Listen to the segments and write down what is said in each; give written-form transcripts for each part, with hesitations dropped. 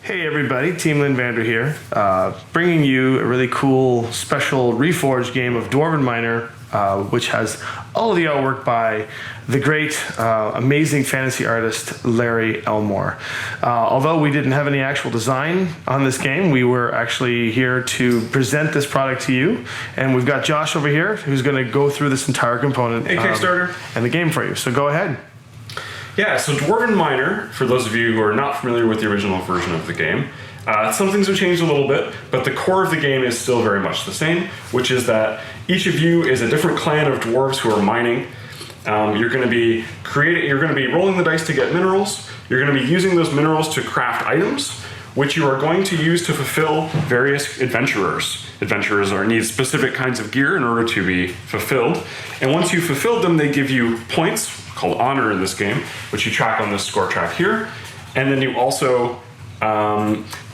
Hey everybody, Team Linvander here, bringing you a really cool special Reforged game of Dwarven Miner, which has all of the artwork by the great, amazing fantasy artist Larry Elmore. Although we didn't have any actual design on this game, we were actually here to present this product to you, and we've got Josh over here who's going to go through this entire component Kickstarter and the game for you. So go ahead. Yeah, so Dwarven Miner, for those of you who are not familiar with the original version of the game, some things have changed a little bit, but the core of the game is still very much the same, which is that each of you is a different clan of dwarves who are mining. You're going to be rolling the dice to get minerals. You're going to be using those minerals to craft items, which you are going to use to fulfill various adventurers. Adventurers need specific kinds of gear in order to be fulfilled, and once you've fulfilled them, they give you points, called honor in this game, which you track on this score track here. And then you also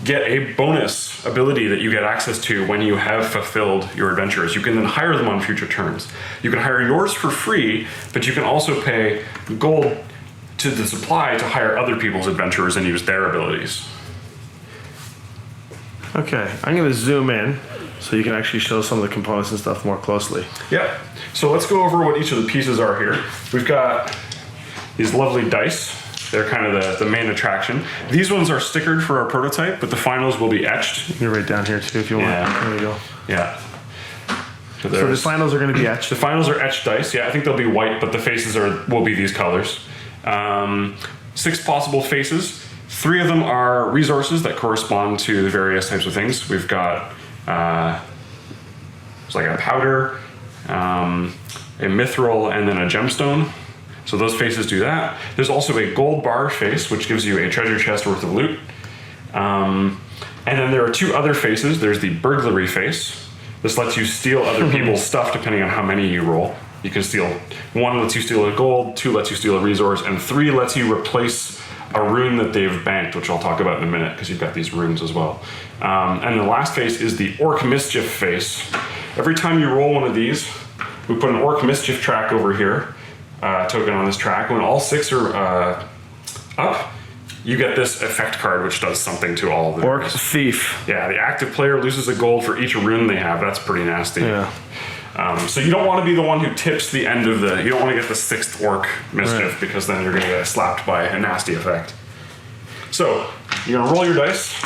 get a bonus ability that you get access to when you have fulfilled your adventurers. You can then hire them on future turns. You can hire yours for free, but you can also pay gold to the supply to hire other people's adventurers and use their abilities. Okay, I'm going to zoom in so you can actually show some of the components and stuff more closely. Yep. So let's go over what each of the pieces are here. We've got these lovely dice. They're kind of the main attraction. These ones are stickered for our prototype, but the finals will be etched. You can write down here too if you want. There we go. Yeah. So the finals are going to be etched. The finals are etched dice. Yeah, I think they'll be white, but the faces will be these colors. 6 possible faces. 3 of them are resources that correspond to the various types of things. We've got it's like a powder, a mithril, and then a gemstone. So those faces do that. There's also a gold bar face, which gives you a treasure chest worth of loot. And then there are 2 other faces. There's the burglary face. This lets you steal other people's stuff depending on how many you roll. You can steal 1 lets you steal a gold, 2 lets you steal a resource, and 3 lets you replace a rune that they've banked, which I'll talk about in a minute because you've got these runes as well. And the last face is the Orc Mischief face. Every time you roll one of these, we put an Orc Mischief track over here, token on this track. When all 6 are up, you get this effect card, which does something to all of them. Orc Thief. Yeah, the active player loses a gold for each rune they have. That's pretty nasty. Yeah. So you don't want to be the one who tips the end of you don't want to get the 6th Orc Mischief, right, because then you're going to get slapped by a nasty effect. So you're going to roll your dice.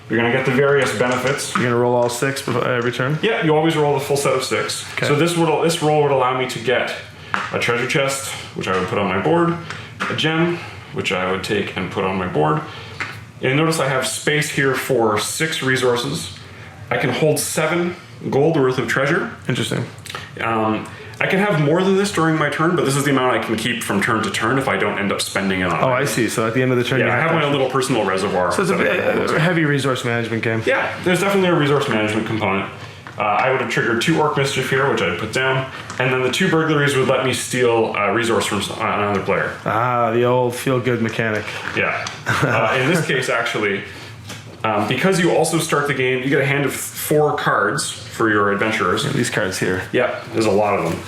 You're going to get the various benefits. You're going to roll all 6 every turn? Yeah, you always roll the full set of 6. Okay. So this roll would allow me to get a treasure chest, which I would put on my board, a gem, which I would take and put on my board. And notice I have space here for 6 resources. I can hold 7 gold worth of treasure. Interesting. I can have more than this during my turn, but this is the amount I can keep from turn to turn if I don't end up spending it on. Oh, I see. So at the end of the turn, yeah, you I have my own little personal reservoir. So it's a heavy resource management game. Yeah, there's definitely a resource management component. I would have triggered 2 Orc Mischief here, which I'd put down, and then the 2 burglaries would let me steal a resource from another player. Ah, the old feel-good mechanic. Yeah. In this case, actually, because you also start the game, you get a hand of 4 cards for your adventurers. Yeah, these cards here. Yeah, there's a lot of them.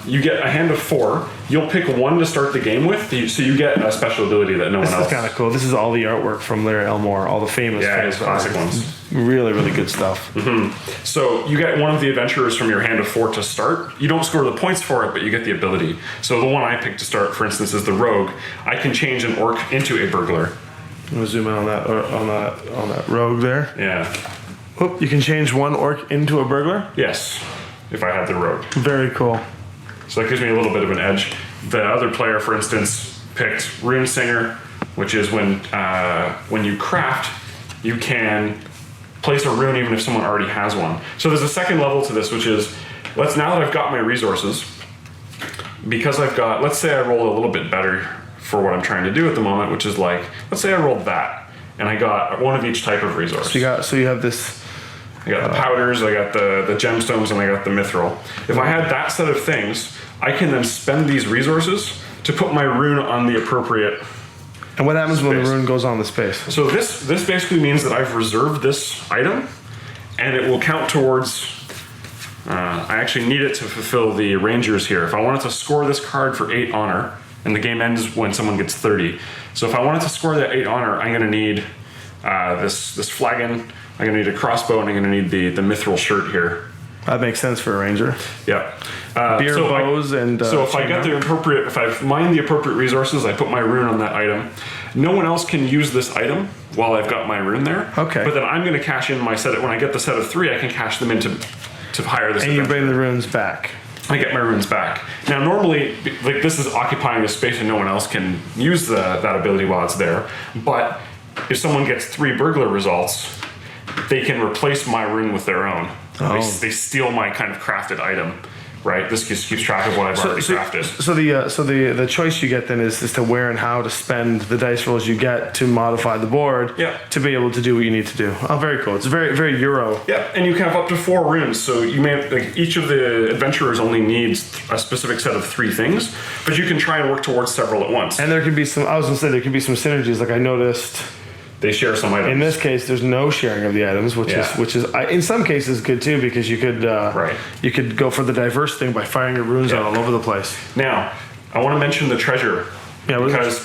You get a hand of 4. You'll pick 1 to start the game with, so you get a special ability that no one else. This is kind of cool. This is all the artwork from Larry Elmore, all the famous classic ones. Really, really good stuff. Mm-hmm. So you get one of the adventurers from your hand of 4 to start. You don't score the points for it, but you get the ability. So the one I picked to start, for instance, is the rogue. I can change an orc into a burglar. I'm gonna zoom in on that rogue there. Yeah. Oop, you can change 1 orc into a burglar? Yes, if I had the rogue. Very cool. So that gives me a little bit of an edge. The other player, for instance, picked Rune Singer, which is when you craft, you can place a rune even if someone already has one. So there's a second level to this, which is, now that I've got my resources, because let's say I roll a little bit better for what I'm trying to do at the moment, which is like, let's say I rolled that, and I got 1 of each type of resource. So you have this. I got the powders, I got the gemstones, and I got the mithril. If I had that set of things, I can then spend these resources to put my rune on the appropriate. And what happens when the rune goes on the space? So this basically means that I've reserved this item, and it will count towards. I actually need it to fulfill the rangers here. If I wanted to score this card for 8 honor, and the game ends when someone gets 30. So if I wanted to score that 8 honor, I'm going to need this flagon. I'm going to need a crossbow, and I'm going to need the mithril shirt here. That makes sense for a ranger. Yeah. Beer, bows, and... so if I get the appropriate... If I mine the appropriate resources, I put my rune on that item. No one else can use this item while I've got my rune there. Okay. But then I'm going to cash in my set... When I get the set of 3, I can cash them in to hire this And you bring the runes back. I get my runes back. Now, normally, like, this is occupying a space and no one else can use that ability while it's there. But if someone gets 3 burglar results, they can replace my rune with their own. They steal my kind of crafted item, right? This just keeps track of what I've already crafted. So the choice you get then is to where and how to spend the dice rolls you get to modify the board to be able to do what you need to do. Oh, very cool. It's very, very Euro. Yeah, and you can have up to 4 runes. So you may like each of the adventurers only needs a specific set of 3 things, but you can try and work towards several at once. And there could be some. I was gonna say there could be some synergies. Like I noticed. They share some items. In this case, there's no sharing of the items, which is in some cases good too, because you could you could go for the diverse thing by firing your runes out all over the place. Now, I want to mention the treasure because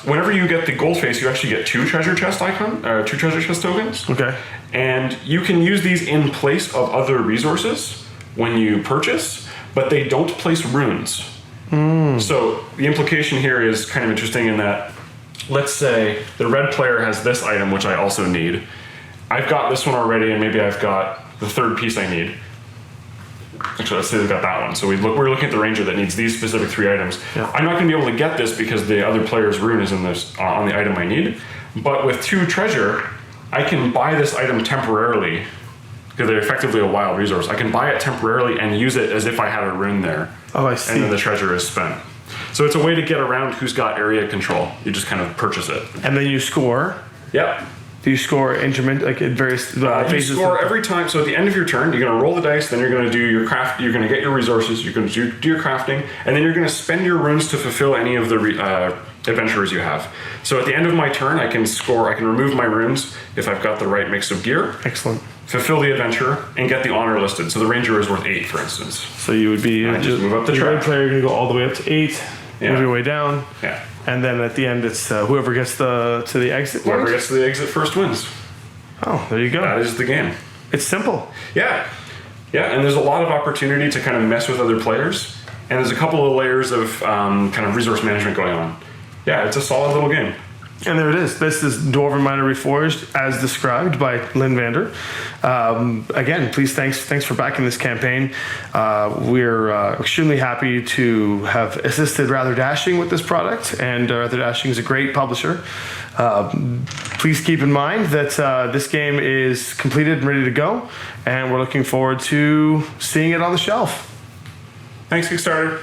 whenever you get the gold face, you actually get 2 treasure chest tokens. Okay, and you can use these in place of other resources when you purchase, but they don't place runes. So the implication here is kind of interesting in that. Let's say the red player has this item, which I also need. I've got this one already, and maybe I've got the 3rd piece I need. Actually, let's say they've got that one. So we're looking at the ranger that needs these specific 3 items. Yeah. I'm not going to be able to get this because the other player's rune is in this on the item I need. But with 2 treasure, I can buy this item temporarily because they're effectively a wild resource. I can buy it temporarily and use it as if I had a rune there. Oh, I see. And then the treasure is spent. So it's a way to get around who's got area control. You just kind of purchase it. And then you score. Yep. Do you score intermittent, like at various phases? You score every time. So at the end of your turn, you're going to roll the dice, then you're going to do your craft, you're going to get your resources, you're going to do your crafting, and then you're going to spend your runes to fulfill any of the adventurers you have. So at the end of my turn, I can remove my runes if I've got the right mix of gear. Excellent. Fulfill the adventure and get the honor listed. So the ranger is worth 8, for instance. So you would be just move up the track. Red player, you're going to go all the way up to 8. Move your way down. Yeah. And then at the end, it's whoever gets to the exit. Whoever gets to the exit first wins. Oh, there you go. That is the game. It's simple. Yeah. Yeah, and there's a lot of opportunity to kind of mess with other players. And there's a couple of layers of kind of resource management going on. Yeah, it's a solid little game. And there it is. This is Dwarven Miner Reforged, as described by Lynn Vander. Again, please, thanks for backing this campaign. We're extremely happy to have assisted Rather Dashing with this product, and Rather Dashing is a great publisher. Please keep in mind that this game is completed and ready to go, and we're looking forward to seeing it on the shelf. Thanks, Kickstarter.